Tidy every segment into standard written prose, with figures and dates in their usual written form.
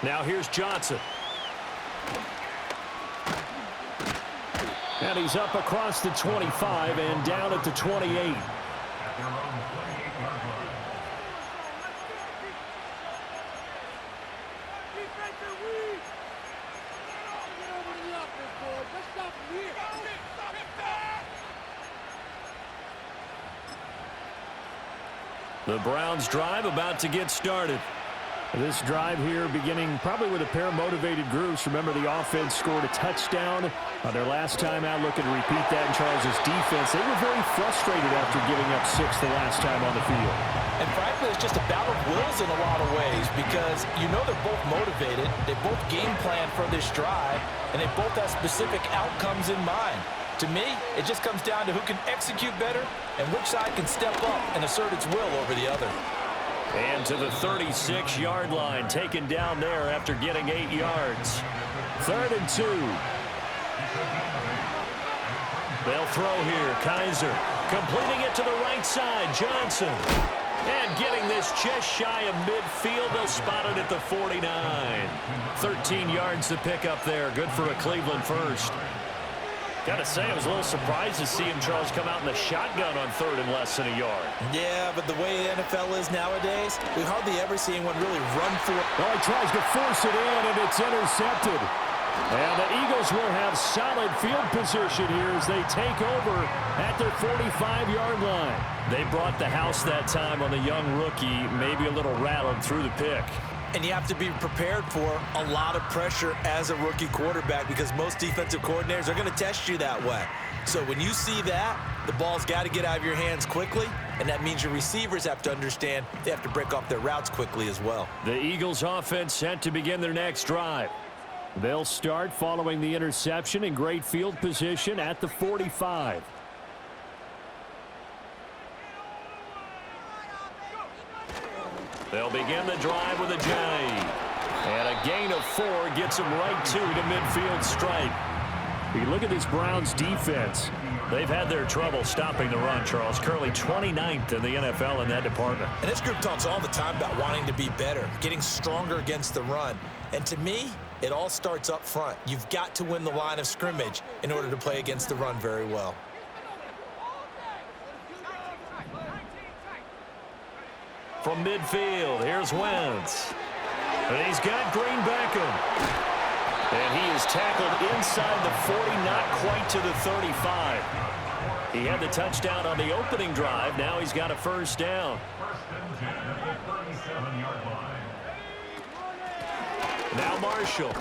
Now here's Johnson. And he's up across the 25 and down at the 28. The Browns drive about to get started. This drive here beginning probably with a pair of motivated groups. Remember, the offense scored a touchdown on their last time out. Looking to repeat that in Charles's defense. They were very frustrated after giving up 6 the last time on the field. And frankly, it's just a battle of wills in a lot of ways because you know they're both motivated. They both game plan for this drive, and they both have specific outcomes in mind. To me, it just comes down to who can execute better and which side can step up and assert its will over the other. And to the 36-yard line, taken down there after getting 8 yards. 3rd and 2. They'll throw here. Kaiser completing it to the right side. Johnson. And getting this just shy of midfield. They'll spot it at the 49. 13 yards to pick up there. Good for a Cleveland first. Got to say, I was a little surprised to see him, Charles, come out in the shotgun on 3rd and less than a yard. Yeah, but the way the NFL is nowadays, we hardly ever see anyone really run for it. Well, he tries to force it in, and it's intercepted. And the Eagles will have solid field position here as they take over at their 45-yard line. They brought the house that time on the young rookie, maybe a little rattled through the pick. And you have to be prepared for a lot of pressure as a rookie quarterback because most defensive coordinators are going to test you that way. So when you see that, the ball's got to get out of your hands quickly, and that means your receivers have to understand they have to break off their routes quickly as well. The Eagles offense set to begin their next drive. They'll start following the interception in great field position at the 45. They'll begin the drive with a J. And a gain of 4 gets them right to the midfield stripe. You look at this Browns defense. They've had their trouble stopping the run, Charles. Currently 29th in the NFL in that department. And this group talks all the time about wanting to be better, getting stronger against the run. And to me, it all starts up front. You've got to win the line of scrimmage in order to play against the run very well. From midfield, here's Wentz. And he's got Green Beckham. And he is tackled inside the 40, not quite to the 35. He had the touchdown on the opening drive. Now he's got a first down. Now Marshall.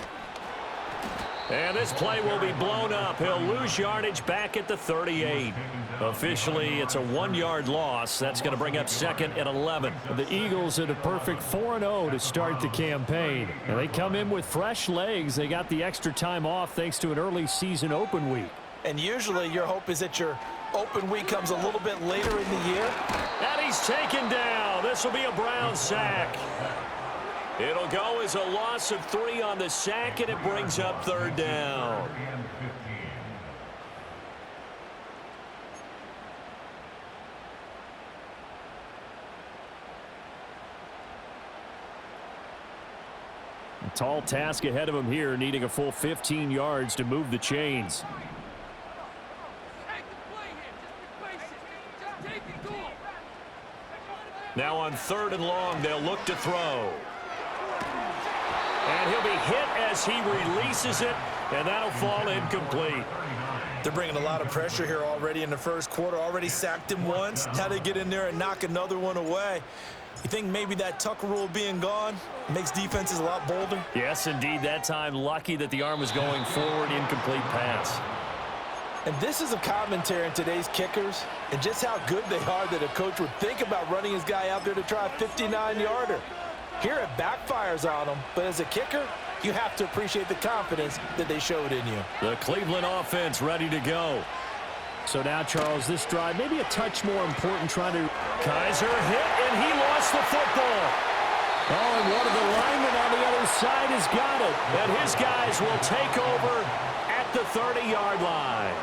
And this play will be blown up. He'll lose yardage back at the 38. Officially, it's a 1-yard loss. That's going to bring up 2nd and 11. The Eagles at a perfect 4-0 to start the campaign. And they come in with fresh legs. They got the extra time off thanks to an early season open week. And usually your hope is that your open week comes a little bit later in the year. And he's taken down. This will be a Brown sack. It'll go as a loss of 3 on the sack, and it brings up 3rd down. A tall task ahead of him here, needing a full 15 yards to move the chains. Now on 3rd and long, they'll look to throw. And he'll be hit as he releases it, and that'll fall incomplete. They're bringing a lot of pressure here already in the first quarter. Already sacked him once. Now they get in there and knock another one away. You think maybe that Tucker rule being gone makes defenses a lot bolder? Yes, indeed. That time, lucky that the arm was going forward, incomplete pass. And this is a commentary on today's kickers and just how good they are that a coach would think about running his guy out there to try a 59-yarder. Here it backfires on him, but as a kicker, you have to appreciate the confidence that they showed in you. The Cleveland offense ready to go. So now, Charles, this drive maybe a touch more important trying to... Kaiser hit, and he lost the football. Oh, and one of the linemen on the other side has got it. And his guys will take over at the 30-yard line.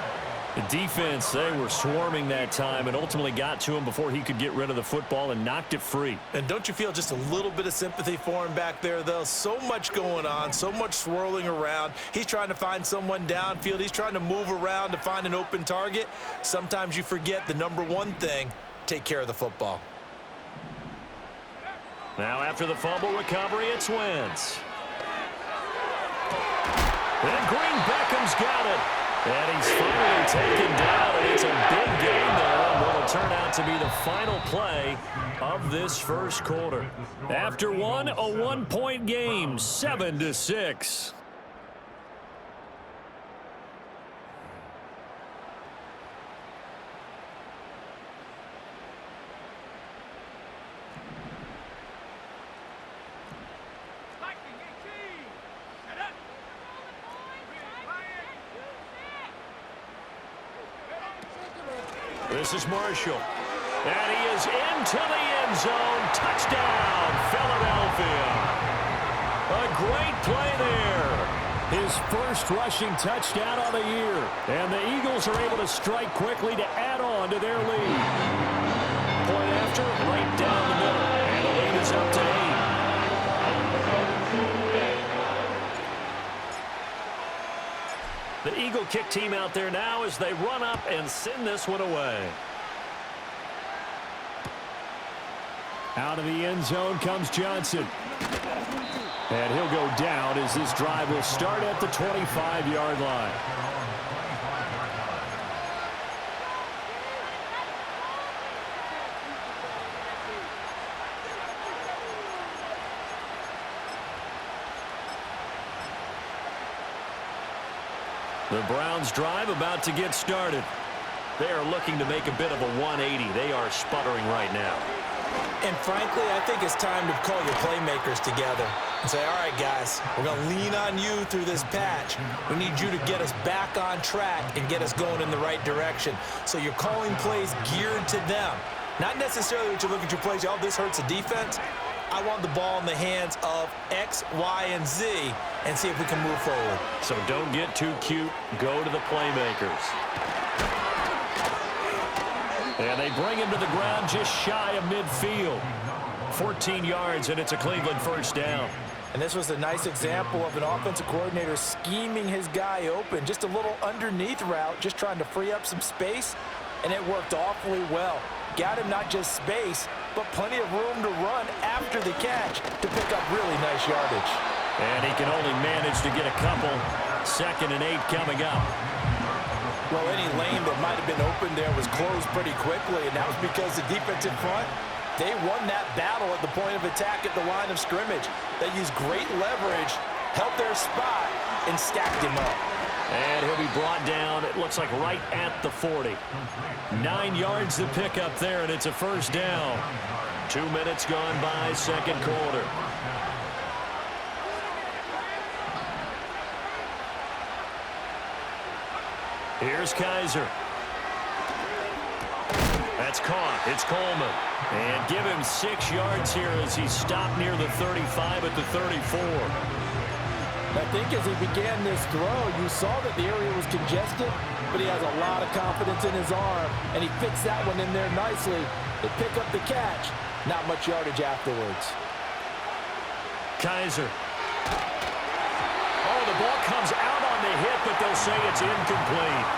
The defense, they were swarming that time and ultimately got to him before he could get rid of the football and knocked it free. And don't you feel just a little bit of sympathy for him back there, though? So much going on, so much swirling around. He's trying to find someone downfield. He's trying to move around to find an open target. Sometimes you forget the number one thing, take care of the football. Now after the fumble recovery, it's Wentz. And Green Beckham's got it. And he's finally taken down, and it's a big game there, and what will turn out to be the final play of this first quarter. After one, a one-point game, 7-6. This is Marshall. And he is into the end zone. Touchdown, Philadelphia. A great play there. His first rushing touchdown of the year. And the Eagles are able to strike quickly to add on to their lead. Point after, right down the middle. And the lead is up to 8. The Eagle kick team out there now as they run up and send this one away. Out of the end zone comes Johnson. And he'll go down as this drive will start at the 25-yard line. The Browns drive about to get started. They are looking to make a bit of a 180. They are sputtering right now. And frankly, I think it's time to call your playmakers together and say, all right, guys, we're going to lean on you through this patch. We need you to get us back on track and get us going in the right direction. So you're calling plays geared to them. Not necessarily what you look at your plays, oh, this hurts the defense. I want the ball in the hands of X, Y, and Z and see if we can move forward. So don't get too cute. Go to the playmakers. And they bring him to the ground just shy of midfield. 14 yards, and it's a Cleveland first down. And this was a nice example of an offensive coordinator scheming his guy open. Just a little underneath route, just trying to free up some space, and it worked awfully well. Got him not just space, but plenty of room to run after the catch to pick up really nice yardage. And he can only manage to get a couple. 2nd and 8 coming up. Well, any lane that might have been open there was closed pretty quickly, and that was because the defensive front, they won that battle at the point of attack at the line of scrimmage. They used great leverage, held their spot, and stacked him up. And he'll be brought down, it looks like right at the 40. 9 yards to pick up there, and it's a first down. 2 minutes gone by, second quarter. Here's Kaiser. That's caught. It's Coleman. And give him 6 yards here as he stopped near the 35 at the 34. I think as he began this throw, you saw that the area was congested, but he has a lot of confidence in his arm, and he fits that one in there nicely. They pick up the catch. Not much yardage afterwards. Kaiser. Oh, the ball comes out on the hit, but they'll say it's incomplete.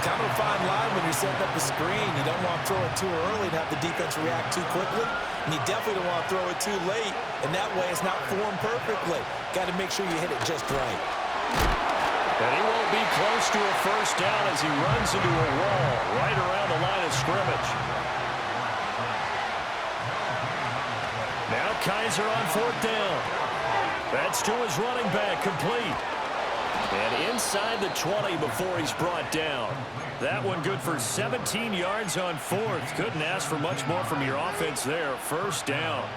Kind of a fine line when you're setting up a screen. You don't want to throw it too early and have the defense react too quickly, and you definitely don't want to throw it too late, and that way it's not formed perfectly. Got to make sure you hit it just right. And he won't be close to a first down as he runs into a wall right around the line of scrimmage. Now Kaiser on 4th down. That's to his running back, complete. And inside the 20 before he's brought down. That one good for 17 yards on 4th. Couldn't ask for much more from your offense there. First down.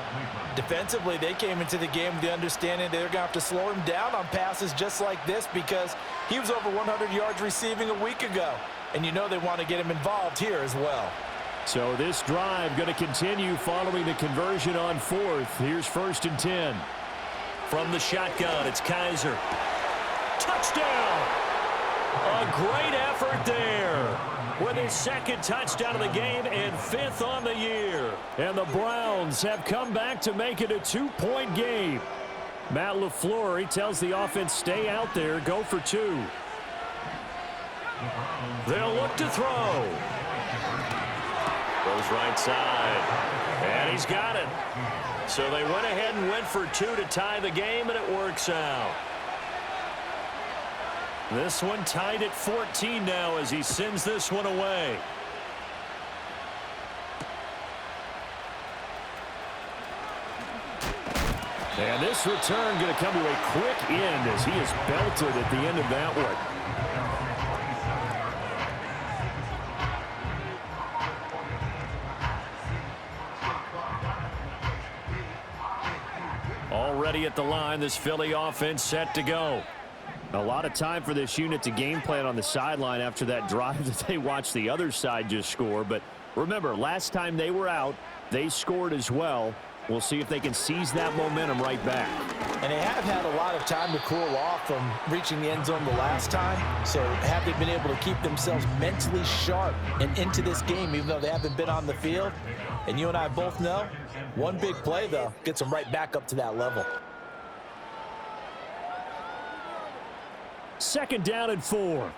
Defensively, they came into the game with the understanding they're going to have to slow him down on passes just like this because he was over 100 yards receiving a week ago. And you know they want to get him involved here as well. So this drive going to continue following the conversion on 4th. Here's 1st and 10. From the shotgun, it's Kaiser. Touchdown! A great effort there with his second touchdown of the game and 5th on the year. And the Browns have come back to make it a 2-point game. Matt LaFleur, he tells the offense, stay out there, go for 2. They'll look to throw. Goes right side. And he's got it. So they went ahead and went for 2 to tie the game, and it works out. This one tied at 14 now as he sends this one away. And this return going to come to a quick end as he is belted at the end of that one. Already at the line, this Philly offense set to go. A lot of time for this unit to game plan on the sideline after that drive that they watched the other side just score. But remember, last time they were out, they scored as well. We'll see if they can seize that momentum right back. And they have had a lot of time to cool off from reaching the end zone the last time. So have they been able to keep themselves mentally sharp and into this game, even though they haven't been on the field? And you and I both know, one big play, though, gets them right back up to that level. 2nd down and 4.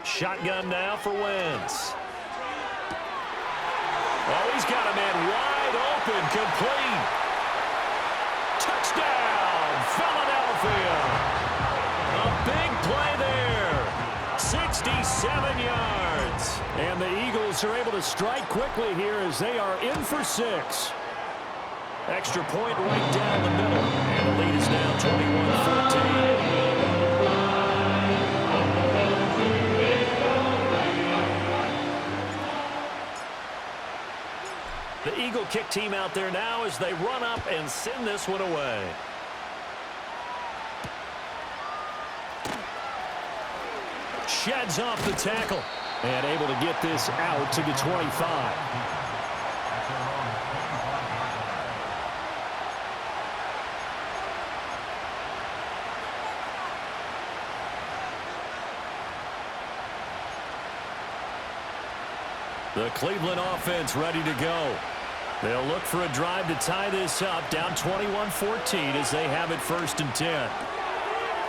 Shotgun now for Wentz. Oh, he's got a man wide open, complete. Touchdown, Philadelphia. A big play there. 67 yards. And the Eagles are able to strike quickly here as they are in for 6. Extra point right down the middle. And the lead is now 21-14. The Eagle kick team out there now as they run up and send this one away. Sheds off the tackle and able to get this out to the 25. The Cleveland offense ready to go. They'll look for a drive to tie this up, down 21-14 as they have it 1st and 10.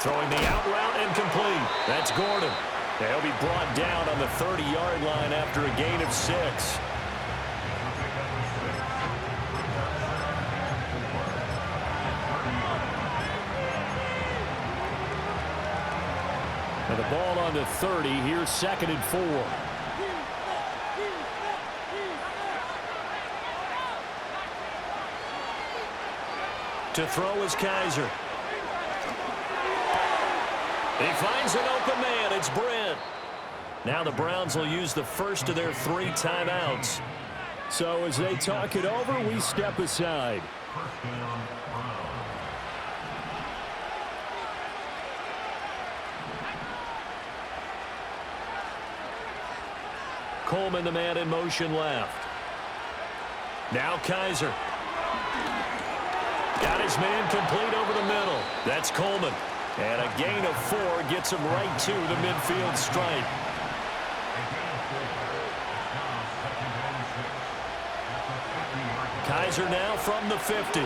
Throwing the out route and complete. That's Gordon. They'll be brought down on the 30-yard line after a gain of 6. And the ball on the 30. Here's 2nd and 4. To throw is Kaiser. He finds an open man. It's Brent. Now the Browns will use the first of their 3 timeouts. So as they talk it over, we step aside. Coleman, the man in motion left. Now Kaiser. Got his man complete over the middle. That's Coleman. And a gain of 4 gets him right to the midfield stripe. Kaiser now from the 50.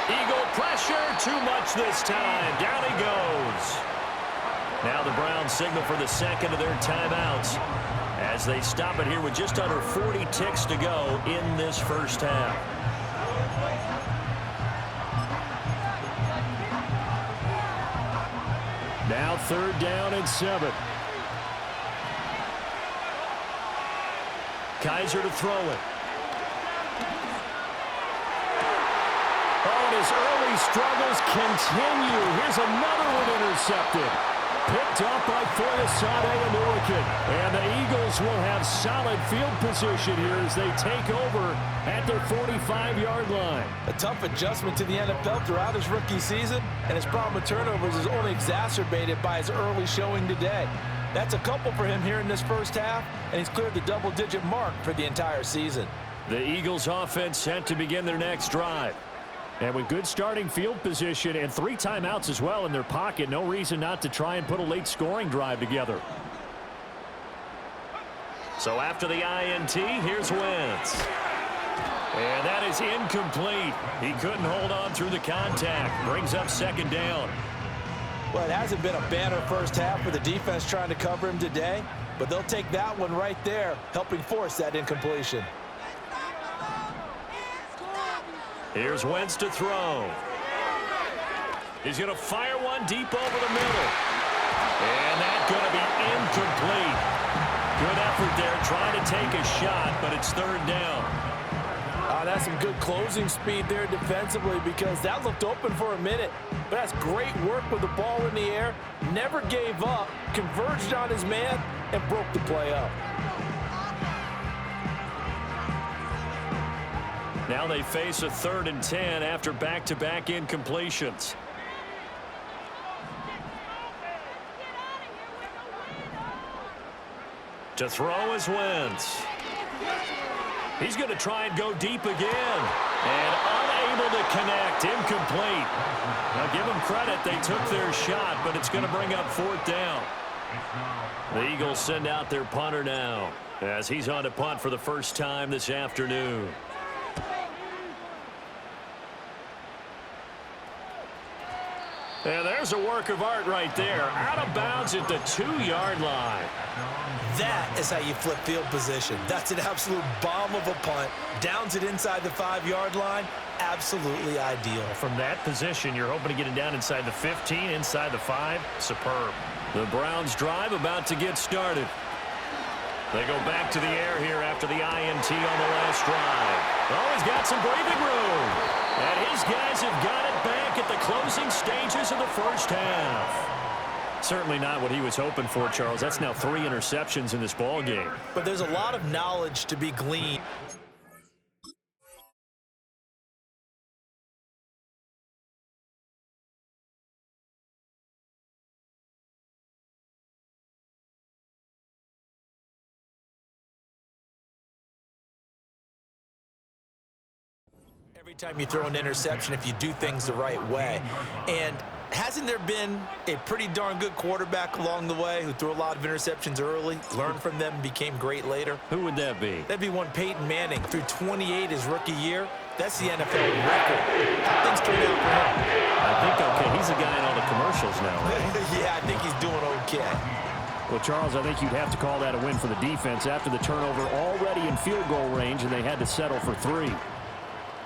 Eagle pressure, too much this time. Down he goes. Now the Browns signal for the 2nd of their timeouts as they stop it here with just under 40 ticks to go in this first half. Now 3rd down and 7. Kaiser to throw it. Oh, and his early struggles continue. Here's another one intercepted. Picked up by Foyesade and Milliken. And the Eagles will have solid field position here as they take over at their 45-yard line. A tough adjustment to the NFL throughout his rookie season, and his problem with turnovers is only exacerbated by his early showing today. That's a couple for him here in this first half, and he's cleared the double-digit mark for the entire season. The Eagles offense set to begin their next drive. And with good starting field position and 3 timeouts as well in their pocket, no reason not to try and put a late scoring drive together. So after the INT, here's Wentz. And that is incomplete. He couldn't hold on through the contact. Brings up second down. Well, it hasn't been a banner first half for the defense trying to cover him today, but they'll take that one right there, helping force that incompletion. Here's Wentz to throw. He's going to fire one deep over the middle. And that's going to be incomplete. Good effort there trying to take a shot, but it's third down. That's some good closing speed there defensively because that looked open for a minute. But that's great work with the ball in the air. Never gave up, converged on his man, and broke the play up. Now they face a 3rd and 10 after back-to-back incompletions. To throw is Wentz. He's going to try and go deep again. And unable to connect. Incomplete. Now give them credit. They took their shot, but it's going to bring up 4th down. The Eagles send out their punter now as he's on to punt for the first time this afternoon. And there's a work of art right there. Out of bounds at the 2-yard line. That is how you flip field position. That's an absolute bomb of a punt. Downs it inside the 5-yard line. Absolutely ideal. From that position, you're hoping to get it down inside the 15, inside the 5. Superb. The Browns drive about to get started. They go back to the air here after the INT on the last drive. Oh, he's got some breathing room. And his guys have got it back at the closing stages of the first half. Certainly not what he was hoping for, Charles. That's now 3 interceptions in this ball game. But there's a lot of knowledge to be gleaned. Every time you throw an interception, if you do things the right way. And hasn't there been a pretty darn good quarterback along the way who threw a lot of interceptions early, learned from them, became great later? Who would that be? That'd be one Peyton Manning. Threw 28 his rookie year. That's the NFL record. How things turned out for him? I think okay. He's a guy in all the commercials now, right? Yeah, I think he's doing okay. Well, Charles, I think you'd have to call that a win for the defense after the turnover already in field goal range, and they had to settle for 3.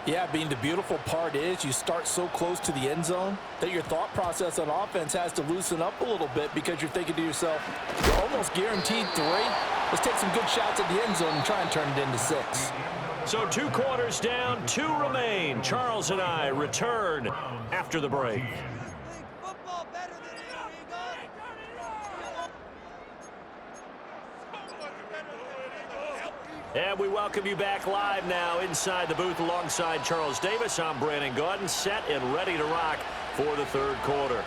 Yeah, the beautiful part is you start so close to the end zone that your thought process on offense has to loosen up a little bit because you're thinking to yourself, you're almost guaranteed 3. Let's take some good shots at the end zone and try and turn it into 6. So 2 quarters down, 2 remain. Charles and I return after the break. And we welcome you back live now inside the booth alongside Charles Davis. I'm Brandon Gaudin, set and ready to rock for the 3rd quarter.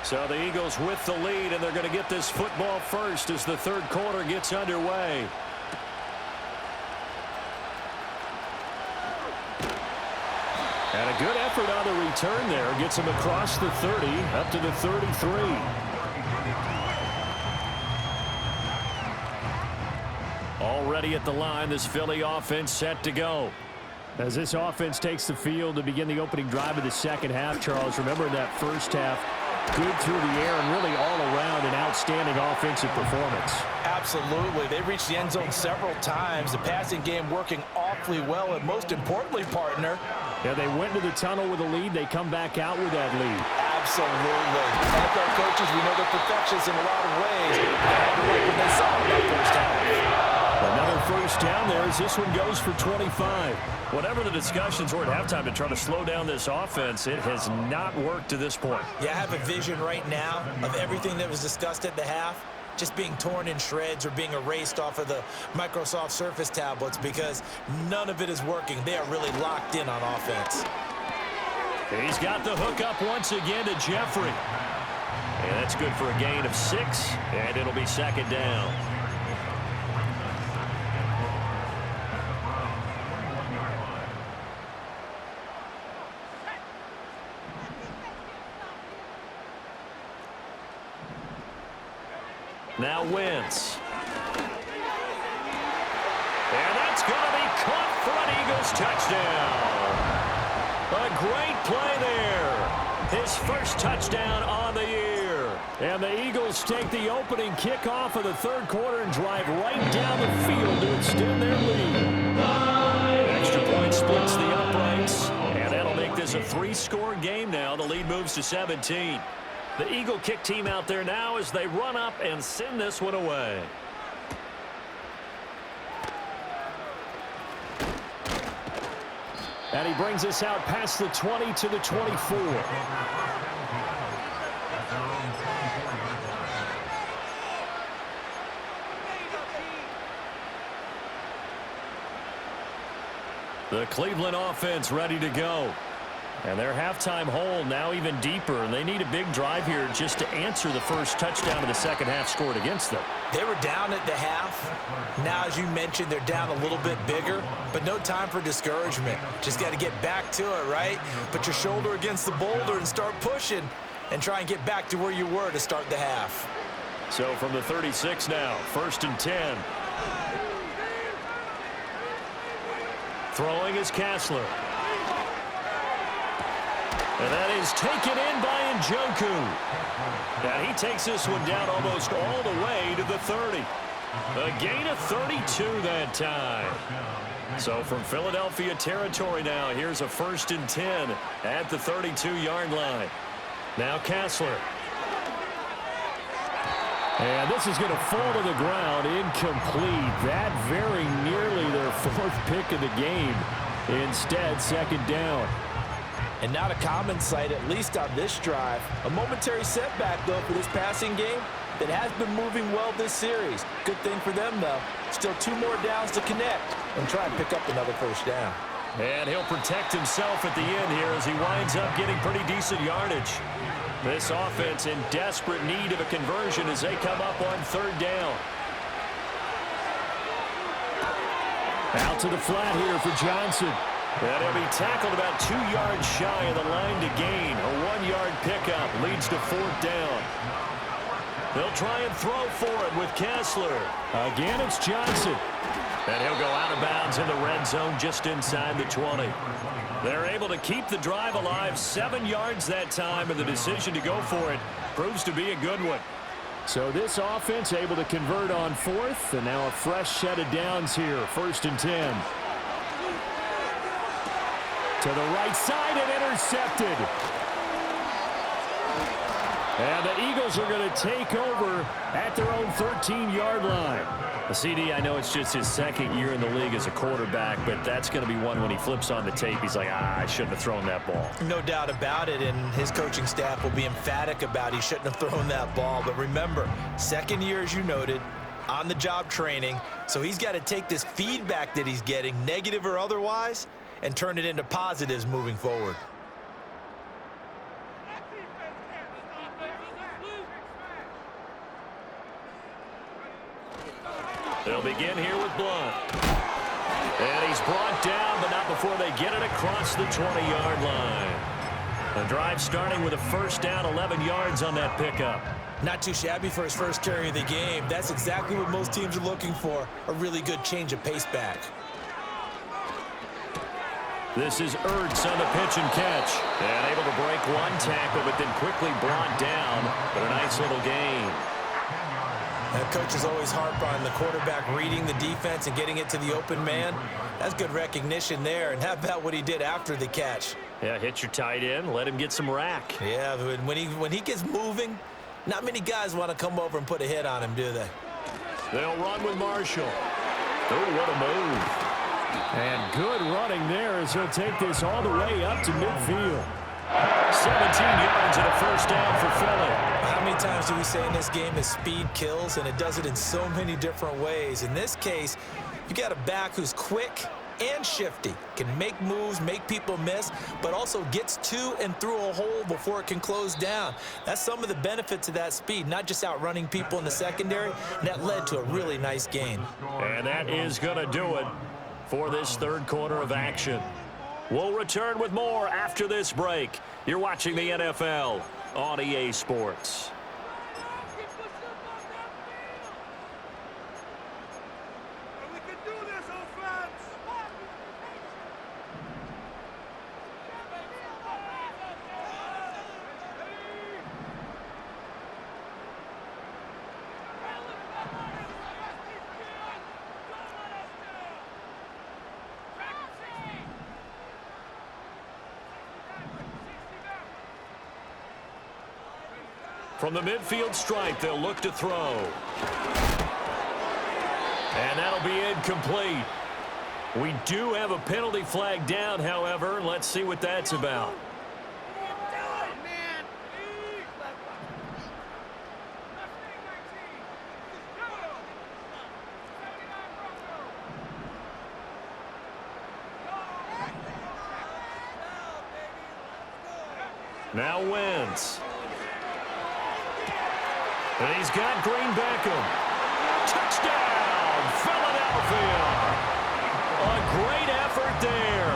So the Eagles with the lead, and they're going to get this football first as the 3rd quarter gets underway. And a good effort on the return there. Gets him across the 30, up to the 33. Already at the line, this Philly offense set to go. As this offense takes the field to begin the opening drive of the second half, Charles, remember that first half, good through the air and really all around an outstanding offensive performance. Absolutely. They reached the end zone several times. The passing game working awfully well, and most importantly, partner. Yeah, they went to the tunnel with a lead. They come back out with that lead. Absolutely. NFL coaches, we know they're perfectionists in a lot of ways. They had to like what they saw in that first half. Another first down there as this one goes for 25. Whatever the discussions were at halftime to try to slow down this offense, it has not worked to this point. Yeah, I have a vision right now of everything that was discussed at the half just being torn in shreds or being erased off of the Microsoft Surface tablets because none of it is working. They are really locked in on offense. He's got the hook up once again to Jeffrey. And that's good for a gain of 6, and it'll be second down. Now Wentz. And that's going to be caught for an Eagles touchdown. A great play there. His first touchdown on the year. And the Eagles take the opening kickoff of the third quarter and drive right down the field to extend their lead. Extra point splits the uprights. And that'll make this a 3-score game now. The lead moves to 17. The Eagle kick team out there now as they run up and send this one away. And he brings us out past the 20 to the 24. The Cleveland offense ready to go. And their halftime hole now even deeper, and they need a big drive here just to answer the first touchdown of the second half scored against them. They were down at the half. Now, as you mentioned, they're down a little bit bigger, but no time for discouragement. Just got to get back to it, right? Put your shoulder against the boulder and start pushing and try and get back to where you were to start the half. So from the 36 now, 1st and 10. Throwing is Kessler. And that is taken in by Njoku. And he takes this one down almost all the way to the 30. A gain of 32 that time. So from Philadelphia territory now, here's a 1st and 10 at the 32-yard line. Now Kessler. And this is going to fall to the ground, incomplete. That very nearly their 4th pick of the game. Instead, 2nd down. And not a common sight, at least on this drive. A momentary setback, though, for this passing game that has been moving well this series. Good thing for them, though. Still 2 more downs to connect and try and pick up another 1st down. And he'll protect himself at the end here as he winds up getting pretty decent yardage. This offense in desperate need of a conversion as they come up on 3rd down. Out to the flat here for Johnson. And he'll be tackled about 2 yards shy of the line to gain. A 1-yard pickup leads to 4th down. They'll try and throw for it with Kessler. Again, it's Johnson. And he'll go out of bounds in the red zone just inside the 20. They're able to keep the drive alive, 7 yards that time, and the decision to go for it proves to be a good one. So this offense able to convert on 4th, and now a fresh set of downs here, 1st and 10. To the right side and intercepted. And the Eagles are going to take over at their own 13-yard line. The CD, I know it's just his 2nd year in the league as a quarterback, but that's going to be one when he flips on the tape, he's like, I shouldn't have thrown that ball. No doubt about it, and his coaching staff will be emphatic about he shouldn't have thrown that ball. But remember, 2nd year, as you noted, on-the-job training, so he's got to take this feedback that he's getting, negative or otherwise, and turn it into positives moving forward. They'll begin here with Blunt. And he's brought down, but not before they get it across the 20-yard line. The drive starting with a 1st down, 11 yards on that pickup. Not too shabby for his first carry of the game. That's exactly what most teams are looking for, a really good change of pace back. This is Ertz on the pitch and catch. And able to break 1 tackle, but then quickly brought down. But a nice little gain. And coaches always harp on the quarterback reading the defense and getting it to the open man. That's good recognition there. And how about what he did after the catch? Yeah, hit your tight end, let him get some rack. Yeah, when he gets moving, not many guys want to come over and put a hit on him, do they? They'll run with Marshall. Oh, what a move. And good running there as he'll take this all the way up to midfield. 17 yards and a 1st down for Philly. How many times do we say in this game that speed kills, and it does it in so many different ways? In this case, you got a back who's quick, and shifty. Can make moves, make people miss, but also gets to and through a hole before it can close down. That's some of the benefits of that speed, not just outrunning people in the secondary. And that led to a really nice gain. And that is going to do it for this third quarter of action. We'll return with more after this break. You're watching the NFL on EA Sports. From the midfield stripe, they'll look to throw. And that'll be incomplete. We do have a penalty flag down, however. Let's see what that's about. Now Wentz. And he's got Green Beckham. Touchdown, Philadelphia. A great effort there.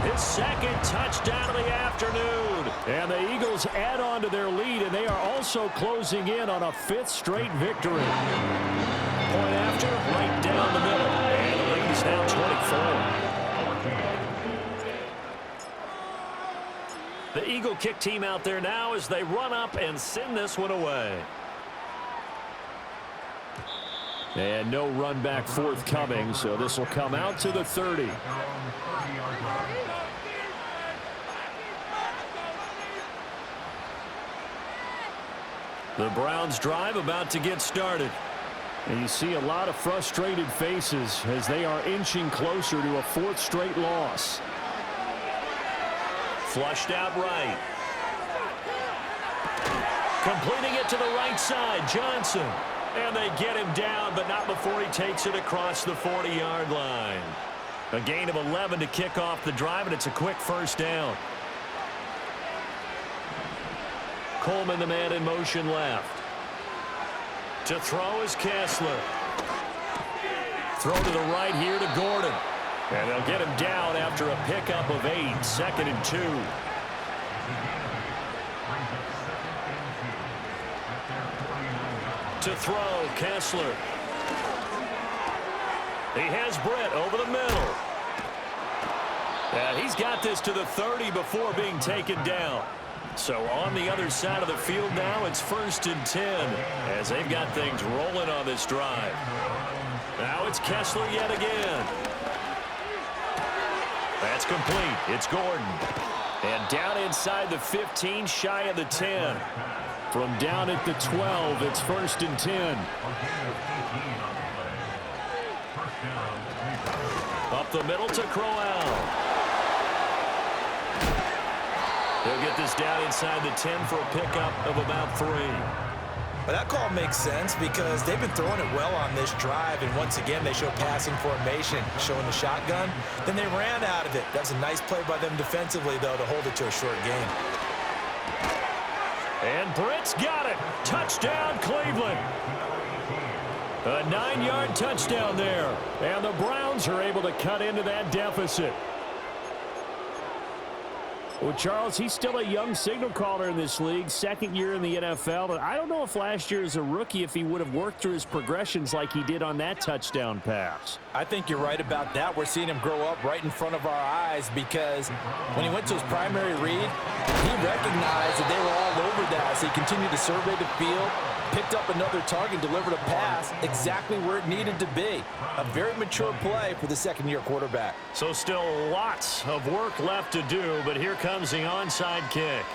His second touchdown of the afternoon. And the Eagles add on to their lead, and they are also closing in on a fifth straight victory. Point after, right down the middle. And the lead is now 24. The Eagle kick team out there now as they run up and send this one away. And no run back forthcoming, so this will come out to the 30. The Browns drive about to get started. And you see a lot of frustrated faces as they are inching closer to a fourth straight loss. Flushed out right. Completing it to the right side, Johnson. And they get him down, but not before he takes it across the 40-yard line. A gain of 11 to kick off the drive, and it's a quick first down. Coleman, the man in motion left. To throw is Kessler. Throw to the right here to Gordon. And they'll get him down after a pickup of 8, 2nd and 2. To throw, Kessler. He has Britt over the middle. And he's got this to the 30 before being taken down. So on the other side of the field now, it's 1st and 10 as they've got things rolling on this drive. Now it's Kessler yet again. That's complete. It's Gordon. And down inside the 15, shy of the 10. From down at the 12, it's 1st and 10. Up the middle to Crowell. He'll get this down inside the 10 for a pickup of about 3. Well, that call makes sense because they've been throwing it well on this drive, and once again they show passing formation, showing the shotgun. Then they ran out of it. That's a nice play by them defensively, though, to hold it to a short gain. And Britt's got it. Touchdown, Cleveland. A 9-yard touchdown there. And the Browns are able to cut into that deficit. Well, Charles, he's still a young signal caller in this league, second year in the NFL. But I don't know if last year as a rookie, if he would have worked through his progressions like he did on that touchdown pass. I think you're right about that. We're seeing him grow up right in front of our eyes because when he went to his primary read, he recognized that they were all over that. So he continued to survey the field, picked up another target, delivered a pass exactly where it needed to be. A very mature play for the second-year quarterback. So still lots of work left to do, but here comes the onside kick.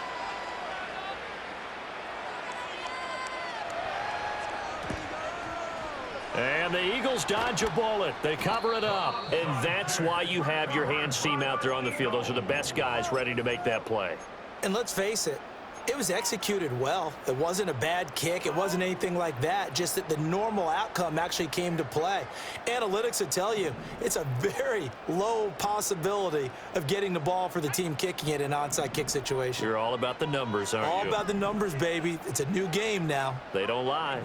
And the Eagles dodge a bullet. They cover it up. And that's why you have your hands team out there on the field. Those are the best guys ready to make that play. And let's face it, It was executed well. It wasn't a bad kick. It wasn't anything like that, just that the normal outcome actually came to play. Analytics would tell you it's a very low possibility of getting the ball for the team kicking it in an onside kick situation. You're all about the numbers, aren't you? All about the numbers, baby. It's a new game now. They don't lie.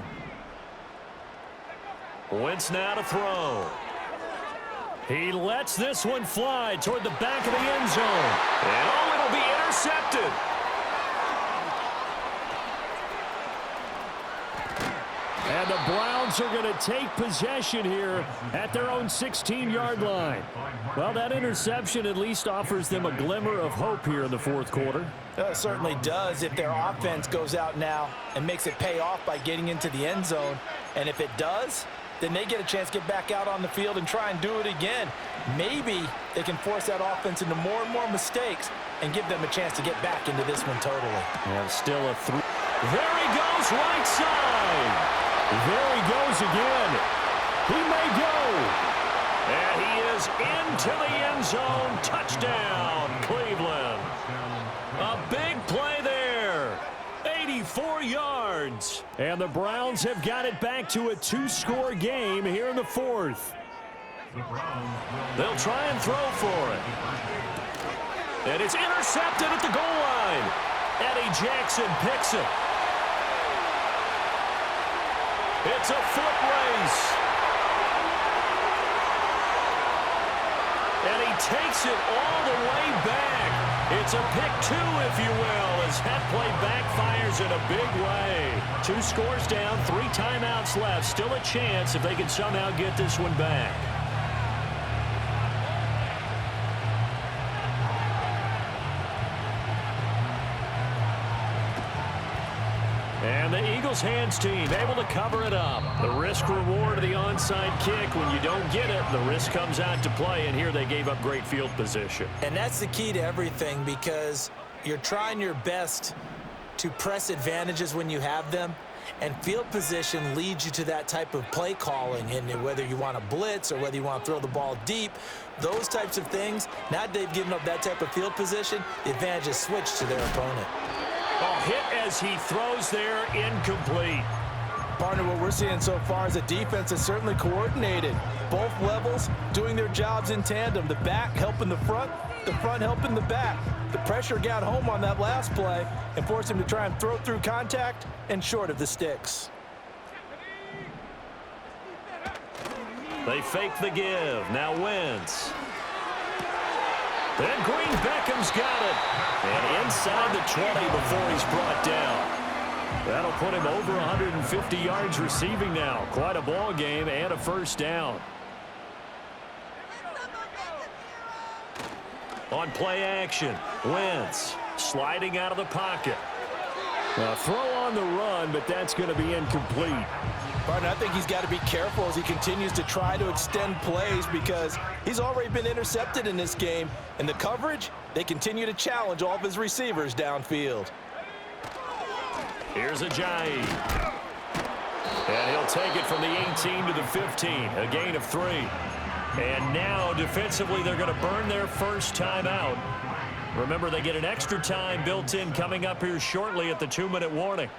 Wentz now to throw. He lets this one fly toward the back of the end zone. And oh, it'll be intercepted. And the Browns are going to take possession here at their own 16-yard line. Well, that interception at least offers them a glimmer of hope here in the fourth quarter. It certainly does if their offense goes out now and makes it pay off by getting into the end zone. And if it does, then they get a chance to get back out on the field and try and do it again. Maybe they can force that offense into more and more mistakes and give them a chance to get back into this one totally. And still a three. There he goes, right side. There he goes again. He may go. And he is into the end zone. Touchdown, Cleveland. A big play there. 84 yards. And the Browns have got it back to a two-score game here in the fourth. They'll try and throw for it. And it's intercepted at the goal line. Eddie Jackson picks it. It's a foot race. And he takes it all the way back. It's a pick two, if you will, as that play backfires in a big way. 2 scores down, 3 timeouts left. Still a chance if they can somehow get this one back. And the Eagles hands team able to cover it up. The risk reward of the onside kick. When you don't get it, the risk comes out to play, and here they gave up great field position. And that's the key to everything, because you're trying your best to press advantages when you have them, and field position leads you to that type of play calling. And whether you want to blitz or whether you want to throw the ball deep, those types of things, now they've given up that type of field position, the advantage is switched to their opponent. A hit as he throws there, incomplete. Partner, what we're seeing so far is a defense that's certainly coordinated. Both levels doing their jobs in tandem. The back helping the front helping the back. The pressure got home on that last play and forced him to try and throw through contact and short of the sticks. They fake the give. Now Wentz. Then Green Beckham's got it. And inside the 20 before he's brought down. That'll put him over 150 yards receiving now. Quite a ball game and a first down. On play action, Wentz sliding out of the pocket. A throw on the run, but that's going to be incomplete. Partner, I think he's got to be careful as he continues to try to extend plays, because he's already been intercepted in this game. And the coverage, they continue to challenge all of his receivers downfield. Here's Ajayi. And he'll take it from the 18 to the 15. A gain of 3. And now defensively they're going to burn their first time out. Remember, they get an extra time built in coming up here shortly at the 2-minute warning.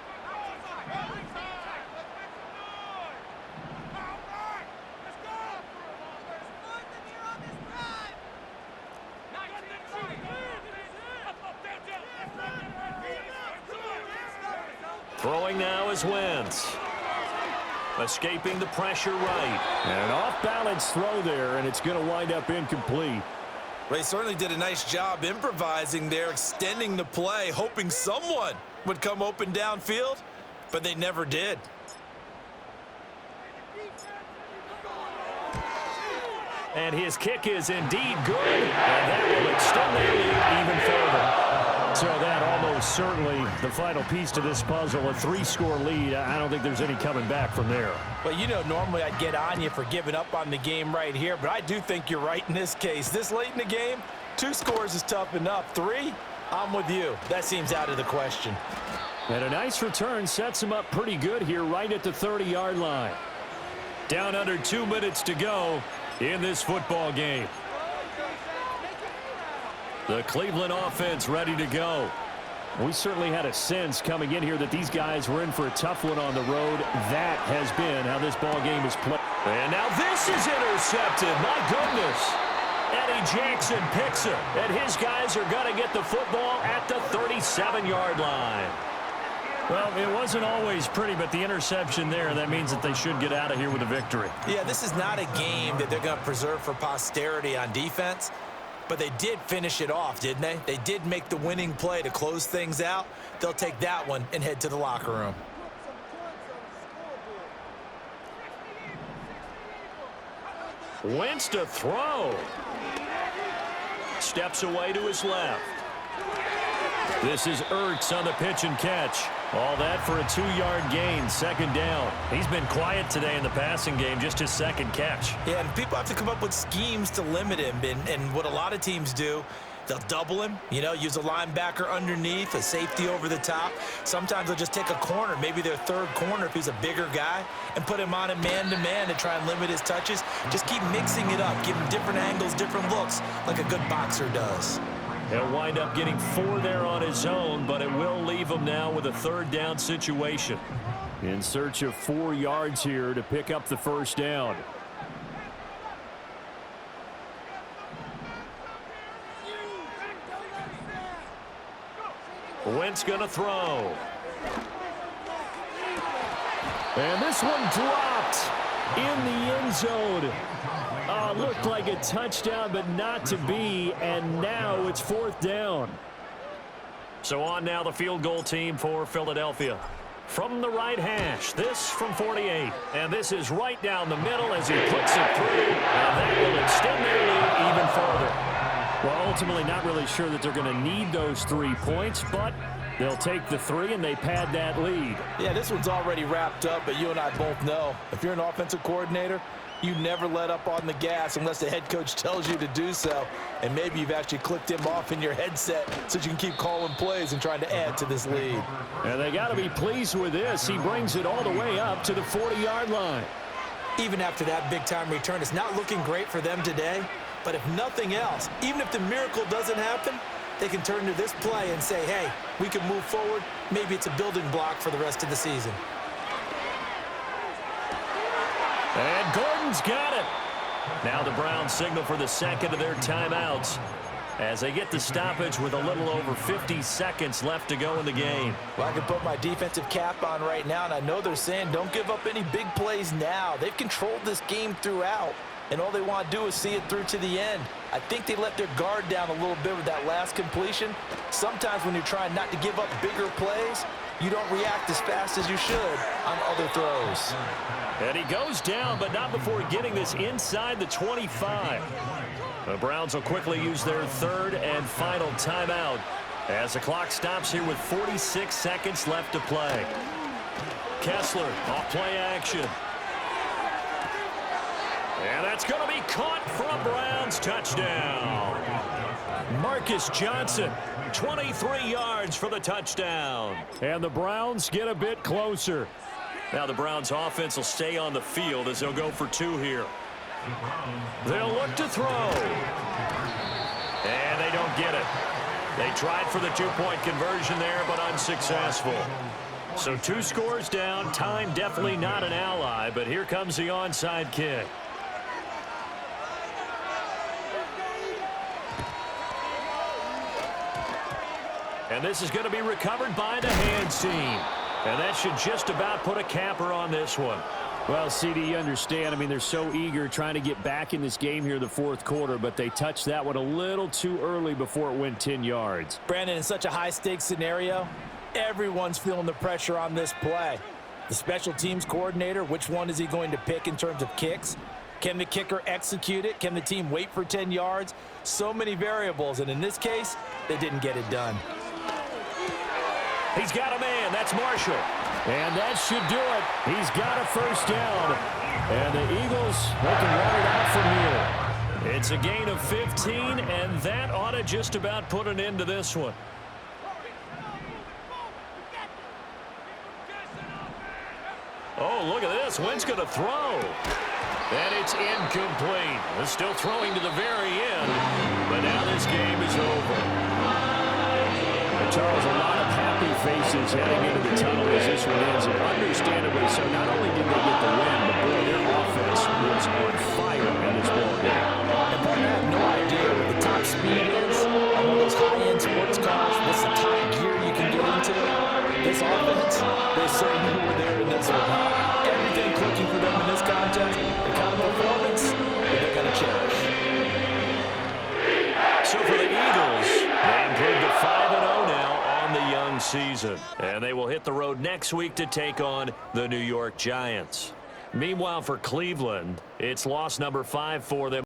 Throwing now is Wentz. Escaping the pressure right. And an off-balance throw there, and it's going to wind up incomplete. Well, he certainly did a nice job improvising there, extending the play, hoping someone would come open downfield, but they never did. And his kick is indeed good, and that will extend their lead even further. So that almost certainly the final piece to this puzzle, a 3-score lead. I don't think there's any coming back from there. Well, you know, normally I'd get on you for giving up on the game right here, but I do think you're right in this case. This late in the game, 2 scores is tough enough. 3, I'm with you. That seems out of the question. And a nice return sets him up pretty good here right at the 30-yard line. Down under 2 minutes to go in this football game. The Cleveland offense ready to go. We certainly had a sense coming in here that these guys were in for a tough one on the road. That has been how this ball game is played. And now this is intercepted. My goodness. Eddie Jackson picks it. And his guys are going to get the football at the 37-yard line. Well, it wasn't always pretty, but the interception there, that means that they should get out of here with a victory. Yeah, this is not a game that they're going to preserve for posterity on defense. But they did finish it off, didn't they? They did make the winning play to close things out. They'll take that one and head to the locker room. Wentz to throw. Steps away to his left. This is Ertz on the pitch and catch. All that for a 2-yard gain, second down. He's been quiet today in the passing game, just his second catch. Yeah, and people have to come up with schemes to limit him. And what a lot of teams do, they'll double him, use a linebacker underneath, a safety over the top. Sometimes they'll just take a corner, maybe their third corner if he's a bigger guy, and put him on a man-to-man to try and limit his touches. Just keep mixing it up, give him different angles, different looks, like a good boxer does. He'll wind up getting 4 there on his own, but it will leave him now with a third down situation. In search of 4 yards here to pick up the first down. Wentz gonna throw. And this one dropped in the end zone. Looked like a touchdown, but not to be, and now it's 4th down. So on now the field goal team for Philadelphia. From the right hash, this from 48. And this is right down the middle as he puts it through. And that will extend their lead even further. Well, ultimately not really sure that they're going to need those 3 points, but they'll take the 3 and they pad that lead. Yeah, this one's already wrapped up, but you and I both know if you're an offensive coordinator, you never let up on the gas unless the head coach tells you to do so. And maybe you've actually clicked him off in your headset so you can keep calling plays and trying to add to this lead. And they got to be pleased with this. He brings it all the way up to the 40-yard line. Even after that big-time return, it's not looking great for them today. But if nothing else, even if the miracle doesn't happen, they can turn to this play and say, hey, we can move forward. Maybe it's a building block for the rest of the season. And Gordon's got it. Now the Browns signal for the second of their timeouts as they get the stoppage with a little over 50 seconds left to go in the game. Well, I can put my defensive cap on right now, and I know they're saying don't give up any big plays now. They've controlled this game throughout, and all they want to do is see it through to the end. I think they let their guard down a little bit with that last completion. Sometimes when you're trying not to give up bigger plays, you don't react as fast as you should on other throws. And he goes down, but not before getting this inside the 25. The Browns will quickly use their third and final timeout as the clock stops here with 46 seconds left to play. Kessler off play action. And that's going to be caught for a Browns touchdown. Marcus Johnson, 23 yards for the touchdown. And the Browns get a bit closer. Now the Browns offense will stay on the field as they'll go for 2 here. They'll look to throw. And they don't get it. They tried for the 2-point conversion there, but unsuccessful. So 2 scores down. Time definitely not an ally, but here comes the onside kick. And this is going to be recovered by the hands team. And that should just about put a capper on this one. Well, CD, you understand. I mean, they're so eager trying to get back in this game here in the 4th quarter, but they touched that one a little too early before it went 10 yards. Brandon, in such a high-stakes scenario, everyone's feeling the pressure on this play. The special teams coordinator, which one is he going to pick in terms of kicks? Can the kicker execute it? Can the team wait for 10 yards? So many variables, and in this case, they didn't get it done. He's got a man. That's Marshall. And that should do it. He's got a first down. And the Eagles, they can run it out from here. It's a gain of 15, and that ought to just about put an end to this one. Oh, look at this. Wentz going to throw. And it's incomplete. They're still throwing to the very end. But now this game is over. And Charles, a lot of faces heading into the tunnel as this one ends, and understandably so. Not only did they get the win, but boy, their offense was on fire in this ball game. And Martin, I have no idea what the top speed is on one of those high-end sports cars. What's the top gear you can get into? This offense, they certainly were there in this one. Everything clicking for them in this contest, the kind of performance that they're going to cherish. So for the Eagles, they improved to 5-0 now on the young season. And they will hit the road next week to take on the New York Giants. Meanwhile, for Cleveland, it's loss number 5 for them.